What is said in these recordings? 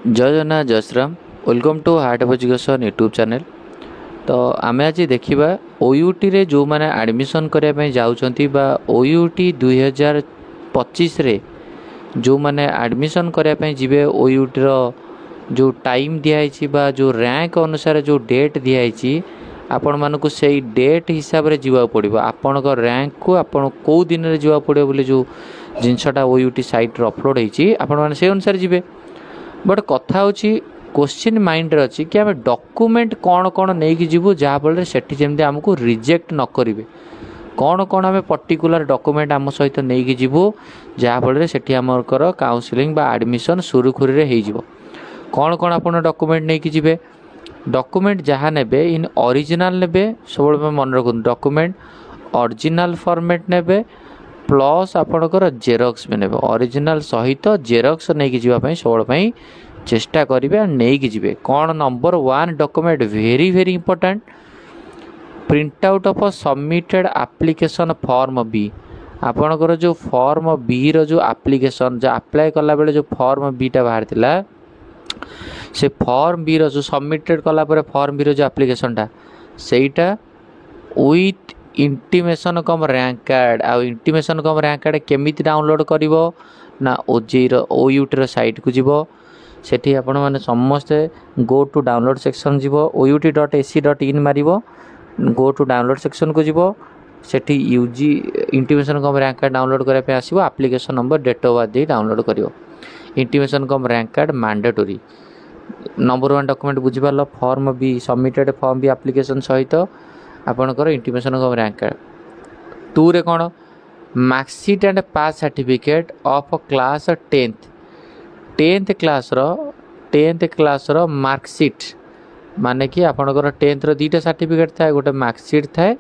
जय जगन्नाथ जय Shriram welcome to heart of education YouTube channel. तो आम आज देखा ओयूटी रे जो मैंने एडमिशन करने जाऊँगी ओयूटी 2025 रे जो मैंने एडमिशन करने जीवे ओयूटी रो जो टाइम दिखाई जो रैंक अनुसार जो डेट दिखाई आपण मानक से डेट हिसाब से जीवा पड़ो आपण रैंक को आपण कौ दिन में जीवा पड़ो बोले जो जिनसटा ओयूटी साइट अपलोड होती आपण मैंने से अनुसार जीवे। बट कथा होची क्वेश्चन माइंड रे अच्छी कि आम डॉक्यूमेंट कौन कौन नहीं जीवु जहाँफल से आमको रिजेक्ट न करेंगे कौन कौन आम पर्टिकुलर डॉक्यूमेंट आम सहित नहीं जीवु जहाँफल से आमर काउंसलिंग बा एडमिशन सुरुखुरी हो कौन कौन आप डॉक्यूमेंट नहीं जीवे डॉक्यूमेंट जहाँ ने इन ओरिजिनल ने सब मन रखु डॉक्यूमेंट ओरिजिनल फॉर्मेट ने प्लस आपणकर जेरक्स भी ने ओरिजिनल सहित जेरक्स नहीं जावाई सब चेष्टा करेंगे नहीं जीवे। कौन number 1 document very very important print out of submitted application form बी आपणकर जो फॉर्म बी रो जो एप्लिकेशन जो अप्लाई कला बेले जो फॉर्म बी टा बाहर थिला से फॉर्म बी रो जो सबमिटेड कला पर फॉर्म बी रो जो एप्लिकेशन टा सेटा with intimation cum rank card आ इंटीमेशन कम रैंक कार्ड केमिति डाउनलोड करिवो ना ओजेई रो ओयूटी रो साइट को जीवो सेठी आपण माने समस्त गो टू डाउनलोड सेक्शन जीवो out.ac.in मारिवो गो टू डाउनलोड सेक्शन को जीवो सेठी UG intimation cum rank card download करै पे आसीबो application number date of birth दे डाउनलोड करिवो intimation cum rank card mandatory number 1 document बुझी पारलो form B submitted form B application सहित आपणकर इंटीमेशन कम रैंक कार्ड 2 रे कौन marksheet and pass certificate of class 10th class रो marksheet माने कि आपणकर 10th रो दीटा सर्टिफिकेट थाए गोटे मार्कशीट थाए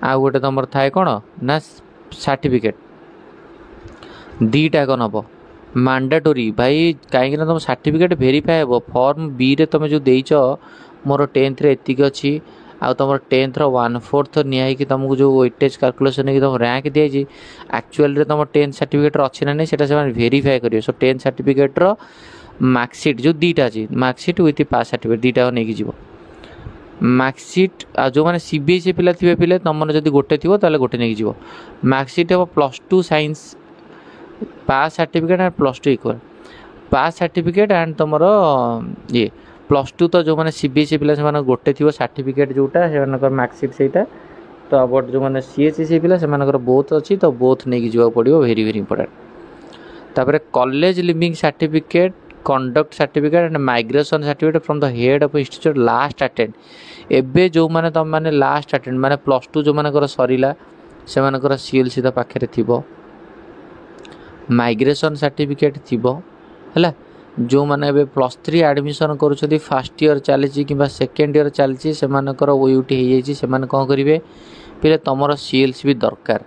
आ गोटे तुम थाए कौन ना सर्टिफिकेट दीटा कौन हम मैंडेटरी भाई कहीं तुम सर्टिफिकेट वेरीफाई हे फॉर्म बी रे तुम जो देच मोर 10th रे एतिक अच्छी आ तुम 10th रो 1/4 निया कि तुमको जो वेटेज कैलकुलेशन है तुम रैंक दिखाई एक्चुअल रे तुम 10th सर्टिफिकेट अच्छी ना नहीं सेटा से वेरीफाई करियो सो 10th सर्टिफिकेट रो मार्कशीट जो दीटा अच्छी मार्कशीट विथ पास सर्टिफिकेट दीटा नहीं जीव मार्कशीट आ जो मैंने सीबीएसई पिला थे पिले तुम जब गोटे थी ताले गोटे नहीं जीव मार्कशीट हम +2 science pass certificate and +2 equal pass certificate and तुम ये +2 तो जो मैंने सीबीएसई पिला से गोटे थी सर्टिफिकेट जोटा से मार्कशीट सेटा तो बट जो मैंने सीएचएसई पिला से बोथ अच्छी तो बोथ नहीं जावा पड़ो वेरी वेरी इंपोर्टेंट। तापर college leaving certificate conduct certificate and migration certificate from the head of institute last attend एबे जो मैंने तुम मैंने लास्ट अटेंड माने +2 जो मानकर सरीला से मानकर सीएलसी तो पाखे थिबो माइग्रेशन सर्टिफिकेट थिबो हैला जो मैंने +3 एडमिशन करुँच फर्स्ट ईयर चली कि सेकेंड ईयर चली से ओयूटी हो से कौन करेंगे पे तुम सीएलसी भी दरकार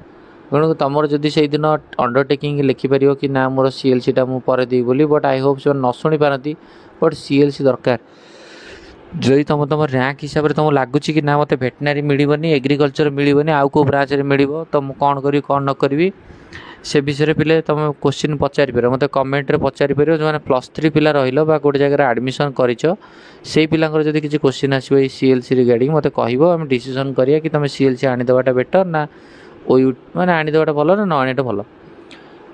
तेणु तुम जदि से दिन अंडरटेकिंग लिखिपर कि ना मोर सीएलसी टा मुझे देवी बोली बट आई होप से न शुणी पारती बट सीएलसी दरकार जदि तुम रैंक हिसाब से तुम लगुच कि ना मत भेटनारी मिलनी एग्रीकल्चर मिलनी आउ को ब्रांच में मिल तो मुझे कौन करी कौन न करी से विषय पे तुम क्वेश्चन पचारि पार मत कमेंट रे पचारि पार जो मैंने +3 पिला रहिलो बा गोटे जगह एडमिशन करिछ से पिलांकर जदि किसी क्वेश्चन आसीबो ए सीएलसी रिगार्डिंग मत कहबो हम डिसीजन करिया कि तुम सीएलसी आनी देवाटा बेटर ना ओयू माने आनी देवाटा भलो ना न आनीटा भलो।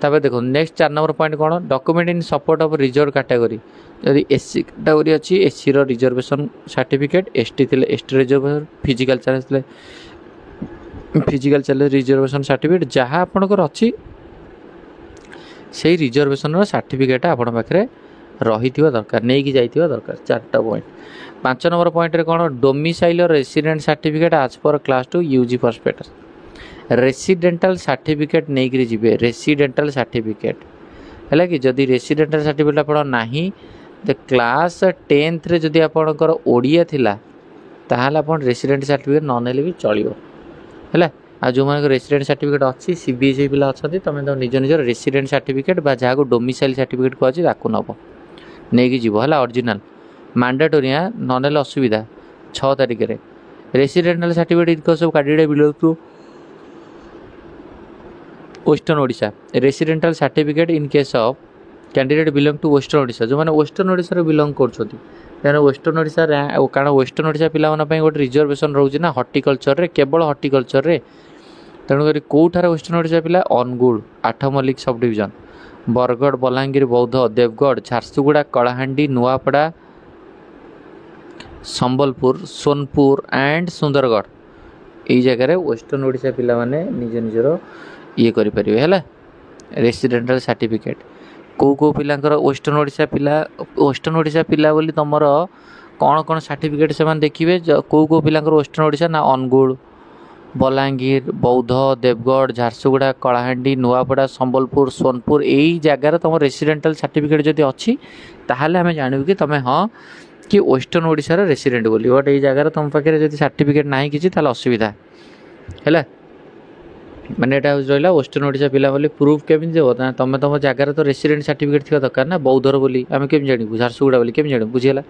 तापर देखो नेक्स्ट 4 नंबर पॉइंट कौन document in support of reserve category यदि एससी कैटेगरी अच्छी एससी रो रिजर्वेशन सर्टिफिकेट एसटी थिले एसटी रिजर्वेशन फिजिकल चैलेंज थिले फिजिकल चैलेंज रिजर्वेशन सर्टिफिकेट जहाँ आपनकर अच्छी से रिजर्वेशन सर्टिफिकेट आपण पाखे रही दरकार नहीं कि जाइथिबा दरकार 4टा पॉइंट। 5 नंबर पॉइंट रे कौन डोमिसाइल रेसिडेंट सर्टिफिकेट आज पर class 2 UG prospectus residential certificate नहीं कि जीवे रेसिडेंटल सर्टिफिकेट है कि जदि रेसिडेंटल सर्टिफिकेट आप नहीं तो क्लास 10th रे जदि आपणकर ओडिया थिला ताहाले आपण रेसिडेंट सर्टिफिकेट न नेले भी चलियो है आ जो मान रेसिडेंट सर्टिफिकेट अच्छी सीबीएसई पिला अच्छा तुम तो निज निजर रेसिडेंट सर्टिफिकेट जहाँ को डोमिसाइल सर्टिफिकेट कहते ताकू नब नहीं जीव है ओरिजिनल मैंडेटरी ननेल असुविधा 6 तारिख में रेसिडेंटल सर्टिफिकेट इनकम सब candidate belong to western Odisha residential certificate in case of candidate belong to western Odisha जो मैंने वेस्टर्न ओडिशा बिलोंग कर वेस्टर्न ओडिशा कारण वेस्टर्न ओडिशा पिला गोटे रिजर्वेशन रोचे ना हर्टिकल्चर रे केवल हर्टिकल्चर रे तेणुक कौठार वेस्टर्न ओडिशा पिला अनुगुल 8 मल्लिक सब डिविजन बरगढ़ बलांगीर बौद्ध देवगढ़ झारसुगुड़ा कलाहांडी नुआपड़ा संबलपुर सोनपुर एंड सुंदरगढ़ यही जगह वेस्टर्न ओडिशा पिला माने निज निजर ये करें है रेसिडेंटल सर्टिफिकेट कौ पिलांकर वेस्टर्न ओडिशा पिला बोली तुमर कौन कौन सर्टिफिकेट से देखिए कौ पिलांकर वेस्टर्न ओडिशा ना अनुगुल बलांगीर बौद्ध देवगढ़ झारसुगुड़ा कलाहांडी नुआपड़ा संबलपुर सोनपुर यही जगार तुम रेसिडेंटल सर्टिफिकेट जदि अच्छी ताहले आम जानू कि तुम्हें हाँ कि वेस्टर्न ओडिशा रेसिडेंट बोली बट ये जगार तुम पाखे जब सर्टिफिकेट ना कि असुविधा है मैंने यहाँ रहा वेस्टर्न ओडिशा पिला बोली प्रूफ केमी देव तुम तुम जगार तो रेसिडेंट सर्टिफिकेट थी दरकार ना बौद्धर बोली आम केमी जानू झारसुगुड़ा बोली केमी जानू बुझीगला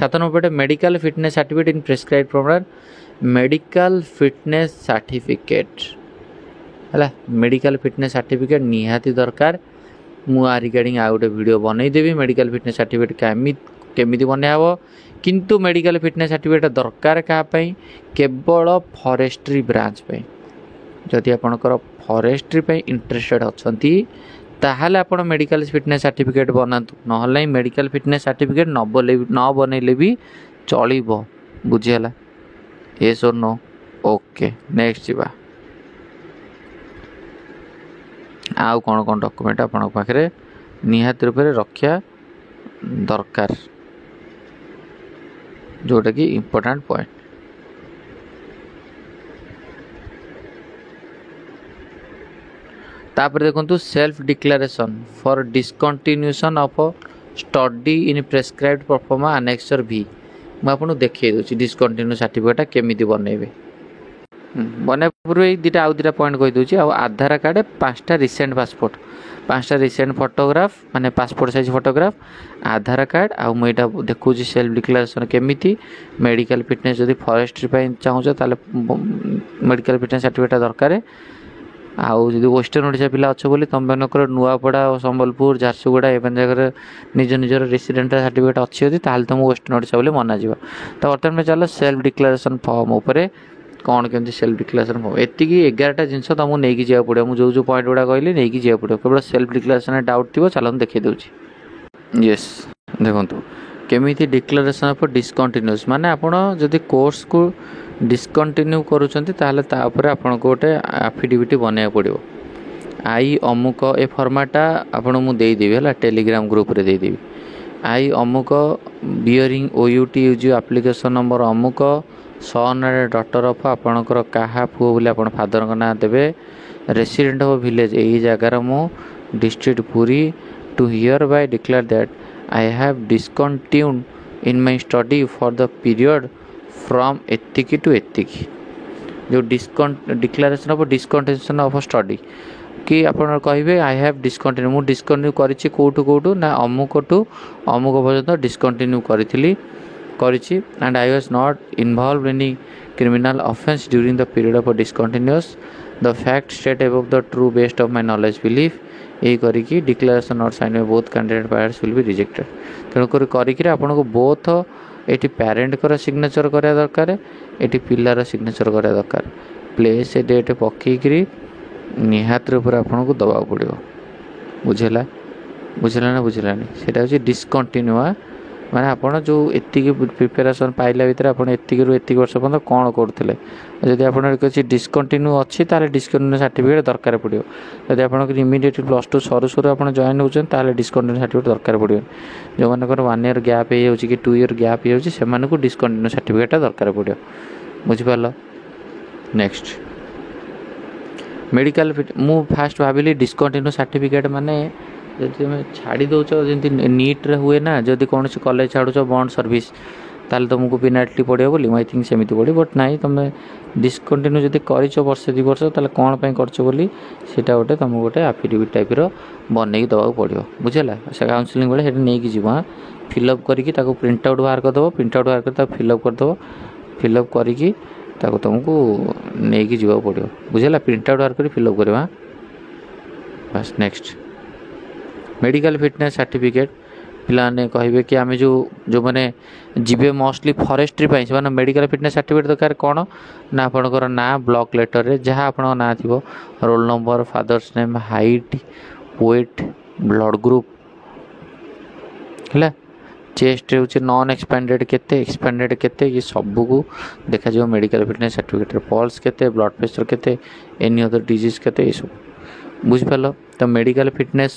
7 number medical fitness certificate in prescribe प्रमाण मेडिकल फिटनेस सर्टिफिकेट है मेडिकल फिटनेस सर्टिफिकेट निहाती दरकार मुझे रिगार्डिंग आ गोटे वीडियो बनईदेवी मेडिकल फिटनेस सर्टिफिकेट केमी बनाव किंतु मेडिकल फिटनेस सर्टिफिकेट दरकार क्या केवल फॉरेस्ट्री ब्रांच पे जदि आपणकर फॉरेस्ट्री पे इंटरेस्टेड अच्छा ताहले आपण मेडिकल फिटनेस सर्टिफिकेट बनातु ना मेडिकल फिटनेस सर्टिफिकेट न बनइले भी चलिबो बुझीगला येस और नो ओके नेक्स्ट जीवा आउ कौन कौन डॉक्यूमेंट आपण पाखरे निहात रूप से रखा दरकार जोटा कि इम्पोर्टेंट पॉइंट तापर देखो self declaration for discontinuation of study in prescribed proforma annexure भी मुझे आपको देखिए दूसरी डिस्कंटिन्यू सर्टिफिकेट केमी बनइबे बना पूर्व ये दुटा आउ दुटा पॉइंट कहीदे आधार कार्ड 5टा रिसेंट पासपोर्ट 5टा रिसेंट फोटोग्राफ माने passport size photograph Aadhaar card आउ मुझे देखूँ सेल्फ डिक्लेरेशन केमी मेडिकल फिटनेस जब फॉरेस्ट्री चाहूँ ताले मेडिकल फिटनेस सर्टिफिकेट दरकार आउ जब वेस्टर्न ओडिशा पिला अच्छे बोली तुम मनकर नुआपड़ा संबलपुर झारसुगुड़ा एवं जगह निज निजर रेसिडेंटल सर्टिफिकेट अच्छी ताल तुम वेस्टर्न ओडिशा बोली मना जा तो बर्तमान चलो सेल्फ डिक्लेरेशन फॉर्म उपर कौन केमती सेल्फ डिक्लेरेशन फॉर्म एति 11टा जिनस तुमको नहीं जा पड़ो मुझे जो पॉइंट गुड़ा कहली नहीं जा पड़ो केवल सेल्फ डिक्लेरेशन डाउट थी चलो देखिए दूसरी येस देखो केमी डिक्लेरेशन ऑफ डिस्कंटिन्यूअस माने आपण जदि कोर्स को डिस्कंटिन्यू करुँच आपन गोटे एफिडेविट बनवा पड़ो आई अमुक ए फर्माटा आपन मुदेदेवी है टेलीग्राम ग्रुप रे देदेवी आई अमुक bearing OUT use application number अमुक सन एंड डॉटर ऑफ आपणकर क्या पुओ बोले आप फादर का ना देवे रेसिडेंट ऑफ विलेज यही जगार मु district Puri to hereby declare that I have discontinued in my study for the period from एतिकी टू एतिकी जो declaration of discontinuation of study कि आपन कहे आई हैव डिस्कंटिन्यू मु डिस्कंटिन्यू करिछि कोठू कोठू ना अमुक टू अमुक पर्यंत डिस्कंटिन्यू करिछि and I was not involve in criminal offence during the period of discontinuous the fact state above the true best of my knowledge belief यही करिकी declaration not sign by both candidate parts will be rejected तेणुक करिकी आपन को both ये parent कर signature करा दरकार ये पिलार सिग्नेचर करा दरकार प्लेस ए डेट पकईकरी निहात रूप आपन को दबा पड़ो बुझेला बुझेला ना बुझेलानी सेटा होची डिस्कंटिन्यूआ माने आपन जो एतिकी प्रिपरेशन पाइला भीतर आपन एतिकी रु एतिकी वर्ष पर्यंत कौन करथिले जदि आपन किसी डिस्कंटिन्यू अच्छी ताले डिस्कंटिन्यू सर्टिफिकेट दरकार पड़ो जदि आपन इमिडिएटली +2 सरू सरू आपन जॉइन होचन ताले डिस्कंटिन्यू सर्टिफिकेट दरकार पड़ो जो मानकर 1 ईयर गैप हो कि 2 ईयर गैप हो सेमानकु डिस्कंटिन्यू सर्टिफिकेट दरकार पड़ो बुझि पालो नेक्स्ट मेडिकल मु फास्ट भाविली डिस्कंटिन्यू सर्टिफिकेट माने जब तुम छाड़ी दौच जमी नीट रे हुए ना जदि कौन कॉलेज छाड़ बॉन्ड सर्विस ताल तुमको पेनाल्टी पड़ो बोली आई थिंक सेमती पड़े बट नाई तुम डिस्कंटिन्यू जब कर वर्ष 2 वर्ष ताल कौन कर बोली सीटा गोटे तुमको गोटे एफिडेविट टाइप बनई दवा पड़ो बुझेगा से काउनसिलिंग बेले नहीं जीव हाँ फिलअप करके प्रिंट आउट बाहर करदेव प्रिंट आउट बाहर कर फिलअप करदेव फिलअप करके तुमको नहीं जीवा पड़ो बुझेगा प्रिंट आउट बाहर कर फिलअप करवा बस नेक्स्ट मेडिकल फिटनेस सर्टिफिकेट पिलाने कहे कि आम जो मैंने जीवे मोस्टली फॉरेस्ट्री से मेडिकल फिटनेस सर्टिफिकेट दरकार कौन ना आपंकर ना ब्लॉक लेटर रे जहाँ आप ना थी roll number father's name height weight blood group है चेस्ट हूँ नॉन एक्सपेंडेड केते एक्सपेंडेड केते ये सबू को देखा जाओ मेडिकल फिटनेस सर्टिफिकेट पल्स केते ब्लड प्रेशर केते एनी अदर डिजीज केते ये सब बुझिपाल। तो मेडिकल फिटनेस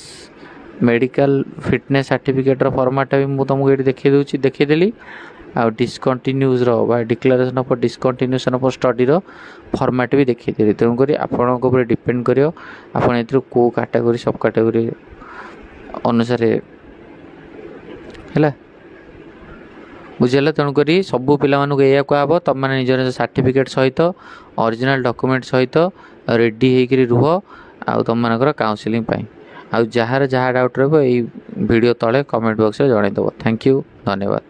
सर्टिफिकेट फॉर्मेट भी मुझे तुमको ये देखीदेली आ discontinues declaration of discontinuation of study format भी देखीदेली तेणुक आपड़ डिपेंड कर कौ कैटेगरी सब कैटेगरी अनुसार है बुझेगा। तेणुक सबू पिला या कहब तुम मैंने निज सर्टिफिकेट सहित ओरिजिनल डॉक्यूमेंट सहित रेडी होकर रुह आ तुम मानकर काउंसलिंग आउ जार जहाँ डाउट रही वीडियो तले कमेंट बॉक्स में जनईदेव। थैंक यू धन्यवाद।